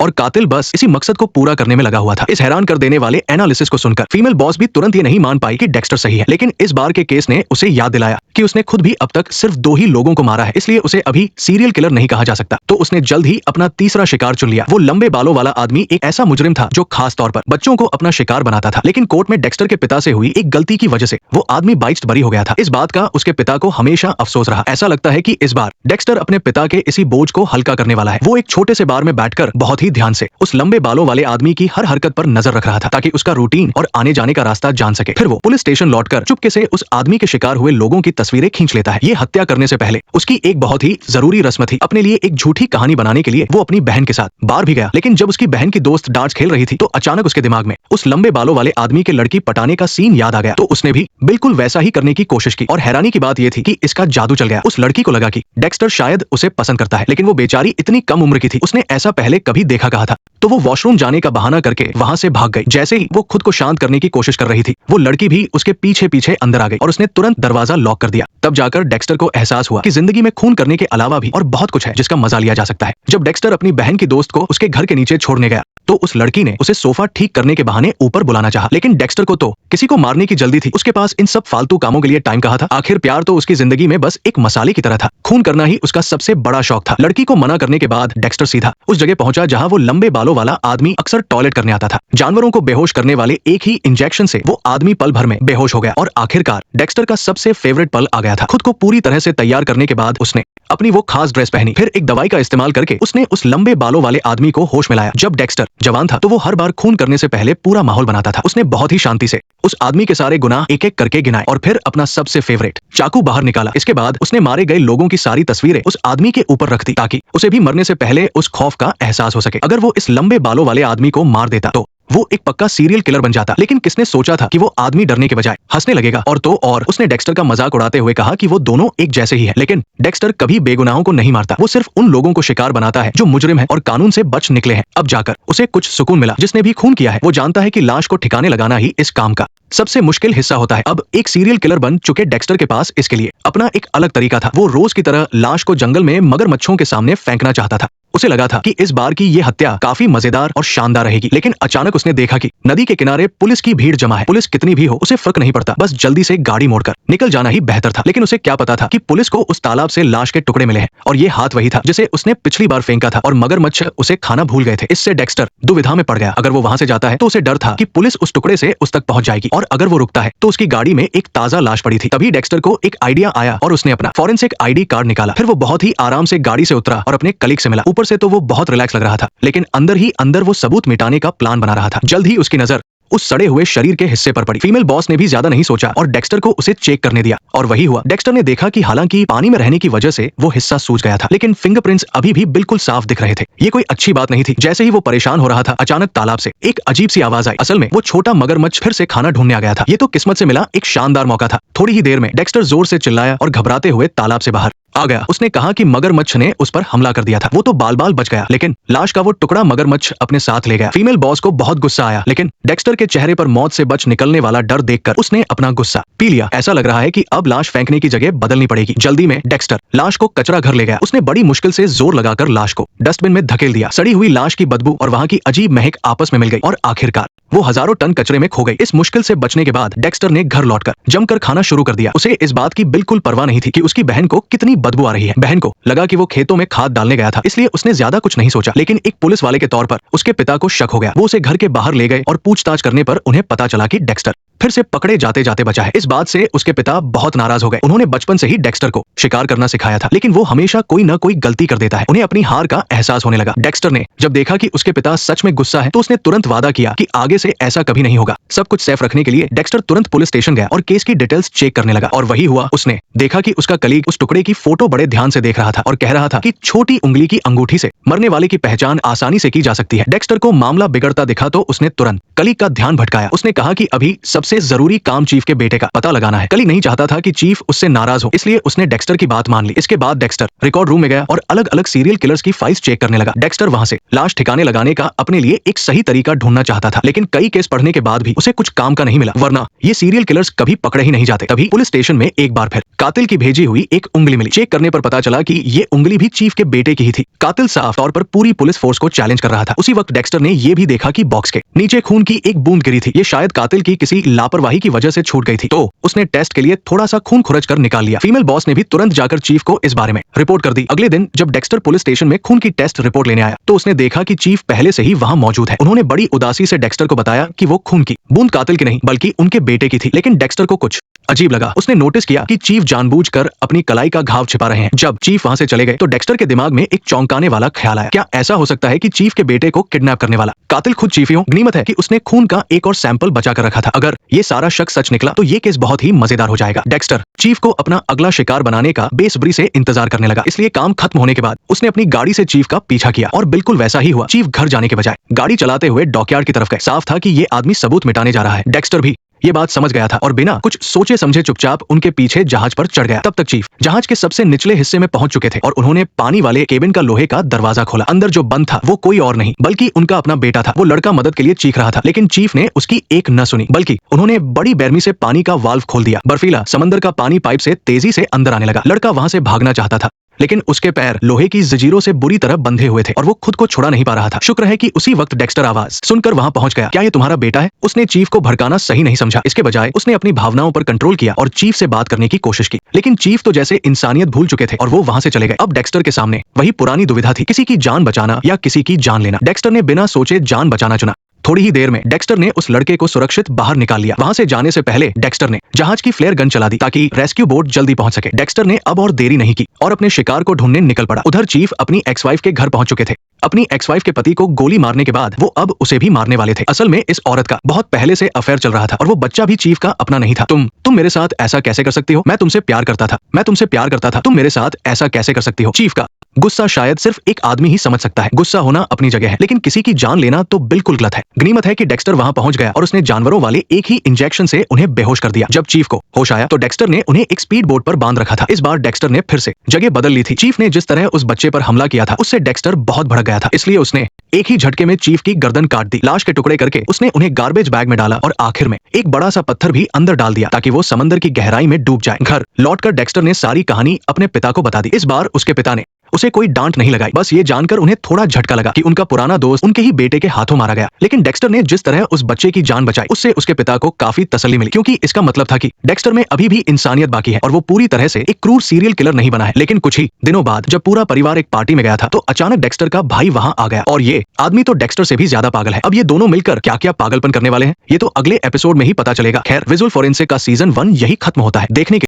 और कातिल बस इसी मकसद को पूरा करने में लगा हुआ था। इस हैरान कर देने वाले एनालिसिस को सुनकर फीमेल बॉस भी तुरंत ये नहीं मान पाई कि डेक्स्टर सही है, लेकिन इस बार के केस ने उसे याद दिलाया कि उसने खुद भी अब तक सिर्फ 2 ही लोगों को मारा है, इसलिए उसे अभी सीरियल किलर नहीं कहा जा सकता। तो उसने जल्द ही अपना तीसरा शिकार चुन लिया। वो लंबे बालों वाला आदमी एक ऐसा मुजरिम था जो खास तौर पर बच्चों को अपना शिकार बनाता था, लेकिन कोर्ट में डेक्स्टर के पिता से हुई एक गलती की वजह से वो आदमी बाइज्ड बरी हो गया था। इस बात का उसके पिता को हमेशा अफसोस रहा। ऐसा लगता है कि इस बार डेक्स्टर अपने पिता के इसी बोझ को हल्का करने वाला है। वो एक छोटे से बार में बैठकर बहुत ही ध्यान से उस लंबे बालों वाले आदमी की हर हरकत पर नजर रख रहा था, ताकि उसका रूटीन और आने जाने का रास्ता जान सके। फिर वो पुलिस स्टेशन लौटकर चुपके से उस आदमी के शिकार हुए लोगों की तस्वीरें खींच लेता है। ये हत्या करने से पहले उसकी एक बहुत ही जरूरी रस्म थी। अपने लिए एक झूठी कहानी बनाने के लिए वो अपनी बहन के साथ बाहर भी गया, लेकिन जब उसकी बहन की दोस्त डार्ट्स खेल रही थी तो अचानक उसके दिमाग में उस लंबे बालों वाले आदमी के लड़की पटाने का सीन याद आ गया। तो उसने भी बिल्कुल वैसा ही करने की कोशिश की, और हैरानी की बात यह थी कि इसका जादू चल गया। उस लड़की को लगा कि डेक्स्टर शायद उसे पसंद करता है, लेकिन वो बेचारी इतनी कम उम्र की थी, उसने ऐसा पहले कभी देखा कहा था। तो वो वॉशरूम जाने का बहाना करके वहां से भाग गई। जैसे ही वो खुद को शांत करने की कोशिश कर रही थी, वो लड़की भी उसके पीछे पीछे अंदर आ गई और उसने तुरंत दरवाजा लॉक कर दिया। तब जाकर डेक्स्टर को एहसास हुआ कि जिंदगी में खून करने के अलावा भी और बहुत कुछ है जिसका मजा लिया जा सकता है। जब डेक्स्टर अपनी बहन की दोस्त को उसके घर के नीचे छोड़ने गया तो उस लड़की ने उसे सोफा ठीक करने के बहाने ऊपर बुलाना चाहा, लेकिन डेक्स्टर को तो किसी को मारने की जल्दी थी। उसके पास इन सब फालतू कामों के लिए टाइम कहाँ था। आखिर प्यार तो उसकी जिंदगी में बस एक मसाले की तरह था। खून करना ही उसका सबसे बड़ा शौक था। लड़की को मना करने के बाद डेक्स्टर सीधा उस जगह पहुंचा जहां वो लंबे बालों वाला आदमी अक्सर टॉयलेट करने आता था। जानवरों को बेहोश करने वाले एक ही इंजेक्शन से वो आदमी पल भर में बेहोश हो गया और आखिरकार डेक्स्टर का सबसे फेवरेट पल आ गया था। खुद को पूरी तरह से तैयार करने के बाद उसने अपनी वो खास ड्रेस पहनी, फिर एक दवाई का इस्तेमाल करके उसने उस लंबे बालों वाले आदमी को होश में लाया। जब डेक्स्टर जवान था तो वो हर बार खून करने से पहले पूरा माहौल बनाता था। उसने बहुत ही शांति से उस आदमी के सारे गुनाह एक एक करके गिनाए और फिर अपना सबसे फेवरेट चाकू बाहर निकाला। इसके बाद उसने मारे गए लोगों की सारी तस्वीरें उस आदमी के ऊपर रख दी, ताकि उसे भी मरने से पहले उस खौफ का एहसास हो सके। अगर वो इस लंबे बालों वाले आदमी को मार देता तो वो एक पक्का सीरियल किलर बन जाता। लेकिन किसने सोचा था कि वो आदमी डरने के बजाय हंसने लगेगा। और उसने डेक्स्टर का मजाक उड़ाते हुए कहा कि वो दोनों एक जैसे ही हैं। लेकिन डेक्स्टर कभी बेगुनाहों को नहीं मारता, वो सिर्फ उन लोगों को शिकार बनाता है जो मुजरिम है और कानून से बच निकले हैं। अब जाकर उसे कुछ सुकून मिला। जिसने भी खून किया है वो जानता है कि लाश को ठिकाने लगाना ही इस काम का सबसे मुश्किल हिस्सा होता है। अब एक सीरियल किलर बन चुके डेक्स्टर के पास इसके लिए अपना एक अलग तरीका था। वो रोज की तरह लाश को जंगल में मगरमच्छों के सामने फेंकना चाहता था। उसे लगा था कि इस बार की ये हत्या काफी मजेदार और शानदार रहेगी, लेकिन अचानक उसने देखा कि नदी के किनारे पुलिस की भीड़ जमा है। पुलिस कितनी भी हो उसे फर्क नहीं पड़ता, बस जल्दी से गाड़ी मोड़कर निकल जाना ही बेहतर था। लेकिन उसे क्या पता था कि पुलिस को उस तालाब से लाश के टुकड़े मिले हैं और ये हाथ वही था जिसे उसने पिछली बार फेंका था और मगरमच्छ उसे खाना भूल गए थे। इससे डेक्स्टर दुविधा में पड़ गया। अगर वो वहां से जाता है तो उसे डर था कि पुलिस उस टुकड़े से उस तक पहुंच जाएगी, और अगर वो रुकता है तो उसकी गाड़ी में एक ताजा लाश पड़ी थी। तभी डेक्स्टर को एक आइडिया आया और उसने अपना फॉरेंसिक आईडी कार्ड निकाला। फिर वो बहुत ही आराम से गाड़ी से उतरा और अपने कलीग से मिला। ऊपर से तो वो बहुत रिलैक्स लग रहा था, लेकिन अंदर ही अंदर वो सबूत मिटाने का प्लान बना रहा था। जल्द ही उसकी नजर उस सड़े हुए शरीर के हिस्से पर पड़ी। फीमेल बॉस ने भी ज्यादा नहीं सोचा और डेक्स्टर को उसे चेक करने दिया, और वही हुआ। डेक्स्टर ने देखा कि हालांकि पानी में रहने की वजह से वो हिस्सा सूज गया था, लेकिन फिंगरप्रिंट्स अभी भी बिल्कुल साफ दिख रहे थे। ये कोई अच्छी बात नहीं थी। जैसे ही वो परेशान हो रहा था, अचानक तालाब से एक अजीब सी आवाज आई। असल में वो छोटा मगरमच्छ फिर से खाना ढूंढने आ गया था। ये तो किस्मत से मिला एक शानदार मौका था। थोड़ी ही देर में डेक्स्टर जोर से चिल्लाया और घबराते हुए तालाब से बाहर आ गया। उसने कहा कि मगरमच्छ ने उस पर हमला कर दिया था। वो तो बाल बाल बच गया, लेकिन लाश का वो टुकड़ा मगरमच्छ अपने साथ ले गया। फीमेल बॉस को बहुत गुस्सा आया, लेकिन डेक्स्टर के चेहरे पर मौत से बच निकलने वाला डर देखकर उसने अपना गुस्सा पी लिया। ऐसा लग रहा है कि अब लाश फेंकने की जगह बदलनी पड़ेगी। जल्दी में डेक्स्टर लाश को कचरा घर ले गया। उसने बड़ी मुश्किल से जोर लगाकर लाश को डस्टबिन में धकेल दिया। सड़ी हुई लाश की बदबू और वहां की अजीब महक आपस में मिल गई और आखिरकार वो हजारों टन कचरे में खो गई। इस मुश्किल से बचने के बाद डेक्स्टर ने घर लौटकर जमकर खाना शुरू कर दिया। उसे इस बात की बिल्कुल परवाह नहीं थी कि उसकी बहन को कितनी बदबू आ रही है। बहन को लगा कि वो खेतों में खाद डालने गया था, इसलिए उसने ज्यादा कुछ नहीं सोचा। लेकिन एक पुलिस वाले के तौर पर उसके पिता को शक हो गया। वो उसे घर के बाहर ले गए और पूछताछ करने पर उन्हें पता चला कि डेक्स्टर फिर से पकड़े जाते जाते बचा है। इस बात से उसके पिता बहुत नाराज हो गए। उन्होंने बचपन से ही डेक्स्टर को शिकार करना सिखाया था, लेकिन वो हमेशा कोई न कोई गलती कर देता है। उन्हें अपनी हार का एहसास होने लगा। डेक्स्टर ने जब देखा कि उसके पिता सच में गुस्सा है तो उसने तुरंत वादा किया कि आगे से ऐसा कभी नहीं होगा। सब कुछ सेफ रखने के लिए डेक्स्टर तुरंत पुलिस स्टेशन गया और केस की डिटेल्स चेक करने लगा। और वही हुआ। उसने देखा कि उसका कलीग उस टुकड़े की फोटो बड़े ध्यान से देख रहा था और कह रहा था कि छोटी उंगली की अंगूठी से मरने वाले की पहचान आसानी से की जा सकती है। डेक्स्टर को मामला बिगड़ता दिखा तो उसने तुरंत कलीग का ध्यान भटकाया। उसने कहा कि अभी सबसे जरूरी काम चीफ के बेटे का पता लगाना है। कलीग नहीं चाहता था कि चीफ उससे नाराज हो, इसलिए उसने डेक्स्टर की बात मान ली। इसके बाद डेक्स्टर रिकॉर्ड रूम में गया और अलग अलग सीरियल किलर्स की फाइल्स चेक करने लगा। डेक्स्टर वहां से लाश ठिकाने लगाने का अपने लिए एक सही तरीका ढूंढना चाहता था, लेकिन कई केस पढ़ने के बाद भी उसे कुछ काम का नहीं मिला, वरना ये सीरियल किलर्स कभी पकड़े ही नहीं जाते। तभी पुलिस स्टेशन में एक बार फिर कातिल की भेजी हुई एक उंगली मिली। चेक करने पर पता चला कि ये उंगली भी चीफ के बेटे की ही थी। कातिल साफ साफ तौर पर पूरी पुलिस फोर्स को चैलेंज कर रहा था। उसी वक्त डेक्स्टर ने ये भी देखा कि बॉक्स के नीचे खून की एक बूंद गिरी थी। ये शायद कातिल की किसी लापरवाही की वजह से छूट गई थी, तो उसने टेस्ट के लिए थोड़ा सा खून खुरच कर निकाल लिया। फीमेल बॉस ने भी तुरंत जाकर चीफ को इस बारे में रिपोर्ट कर दी। अगले दिन जब डेक्स्टर पुलिस स्टेशन में खून की टेस्ट रिपोर्ट लेने आया तो उसने देखा कि चीफ पहले से ही वहां मौजूद है। उन्होंने बड़ी उदासी से डेक्स्टर को बताया कि वो खून की बूंद कातिल की नहीं बल्कि उनके बेटे की थी। लेकिन डेक्स्टर को कुछ अजीब लगा। उसने नोटिस किया कि चीफ जानबूझकर अपनी कलाई का घाव छिपा रहे हैं। जब चीफ वहां से चले गए तो डेक्स्टर के दिमाग में एक चौंकाने वाला ख्याल आया। क्या ऐसा हो सकता है कि चीफ के बेटे को किडनैप करने वाला कातिल खुद चीफ ही हो? गनीमत है कि उसने खून का एक और सैंपल बचा कर रखा था। अगर ये सारा शक सच निकला तो ये केस बहुत ही मजेदार हो जाएगा। डेक्स्टर चीफ को अपना अगला शिकार बनाने का बेसब्री से इंतजार करने लगा। इसलिए काम खत्म होने के बाद उसने अपनी गाड़ी से चीफ का पीछा किया और बिल्कुल वैसा ही हुआ। चीफ घर जाने के बजाय गाड़ी चलाते हुए डॉकयार्ड की तरफ गए। साफ था कि ये आदमी सबूत मिटाने जा रहा है। डेक्स्टर भी ये बात समझ गया था और बिना कुछ सोचे समझे चुपचाप उनके पीछे जहाज पर चढ़ गया। तब तक चीफ जहाज के सबसे निचले हिस्से में पहुंच चुके थे और उन्होंने पानी वाले केबिन का लोहे का दरवाजा खोला। अंदर जो बंद था वो कोई और नहीं बल्कि उनका अपना बेटा था। वो लड़का मदद के लिए चीख रहा था, लेकिन चीफ ने उसकी एक न सुनी, बल्कि उन्होंने बड़ी बेरमी से पानी का वाल्व खोल दिया। बर्फीला समंदर का पानी पाइप से तेजी से अंदर आने लगा। लड़का वहां से भागना चाहता था, लेकिन उसके पैर लोहे की जंजीरों से बुरी तरह बंधे हुए थे और वो खुद को छुड़ा नहीं पा रहा था। शुक्र है कि उसी वक्त डेक्स्टर आवाज सुनकर वहां पहुंच गया। क्या ये तुम्हारा बेटा है? उसने चीफ को भड़काना सही नहीं समझा। इसके बजाय उसने अपनी भावनाओं पर कंट्रोल किया और चीफ से बात करने की कोशिश की। लेकिन चीफ तो जैसे इंसानियत भूल चुके थे और वो वहां से चले गए। अब डेक्स्टर के सामने वही पुरानी दुविधा थी, किसी की जान बचाना या किसी की जान लेना। डेक्स्टर ने बिना सोचे जान बचाना चुना। थोड़ी ही देर में डेक्स्टर ने उस लड़के को सुरक्षित बाहर निकाल लिया। वहां से जाने से पहले डेक्स्टर ने जहाज की फ्लेयर गन चला दी ताकि रेस्क्यू बोट जल्दी पहुंच सके। डेक्स्टर ने अब और देरी नहीं की और अपने शिकार को ढूंढने निकल पड़ा। उधर चीफ अपनी एक्स वाइफ के घर पहुंच चुके थे। अपनी एक्स वाइफ के पति को गोली मारने के बाद वो अब उसे भी मारने वाले थे। असल में इस औरत का बहुत पहले से अफेयर चल रहा था और वो बच्चा भी चीफ का अपना नहीं था। तुम मेरे साथ ऐसा कैसे कर सकती हो? मैं तुमसे प्यार करता था, मैं तुमसे प्यार करता था, तुम मेरे साथ ऐसा कैसे कर सकती हो? चीफ का गुस्सा शायद सिर्फ एक आदमी ही समझ सकता है। गुस्सा होना अपनी जगह है, लेकिन किसी की जान लेना तो बिल्कुल गलत है। गनीमत है कि डेक्स्टर वहां पहुंच गया और उसने जानवरों वाले एक ही इंजेक्शन से उन्हें बेहोश कर दिया। जब चीफ को होश आया तो डेक्स्टर ने उन्हें एक स्पीड बोट पर बांध रखा था। इस बार डेक्स्टर ने फिर से जगह बदल ली थी। चीफ ने जिस तरह उस बच्चे पर हमला किया था उससे डेक्स्टर बहुत भड़क गया था, इसलिए उसने एक ही झटके में चीफ की गर्दन काट दी। लाश के टुकड़े करके उसने उन्हें गार्बेज बैग में डाला और आखिर में एक बड़ा सा पत्थर भी अंदर डाल दिया ताकि वो समंदर की गहराई में डूब जाए। घर लौटकर डेक्स्टर ने सारी कहानी अपने पिता को बता दी। इस बार उसके पिता ने उसे कोई डांट नहीं लगाई, बस ये जानकर उन्हें थोड़ा झटका लगा कि उनका पुराना दोस्त उनके ही बेटे के हाथों मारा गया। लेकिन डेक्स्टर ने जिस तरह उस बच्चे की जान बचाई उससे उसके पिता को काफी तसल्ली मिली, क्योंकि इसका मतलब था कि डेक्स्टर में अभी भी इंसानियत बाकी है और वो पूरी तरह से एक क्रूर सीरियल किलर नहीं बना है। लेकिन कुछ ही दिनों बाद जब पूरा परिवार एक पार्टी में गया था तो अचानक डेक्स्टर का भाई वहां आ गया और ये आदमी तो डेक्स्टर से भी ज्यादा पागल है। अब ये दोनों मिलकर क्या क्या पागलपन करने वाले हैं ये तो अगले एपिसोड में ही पता चलेगा। खैर, विजुअल फोरेंसिक का सीजन 1 यही खत्म होता है। देखने के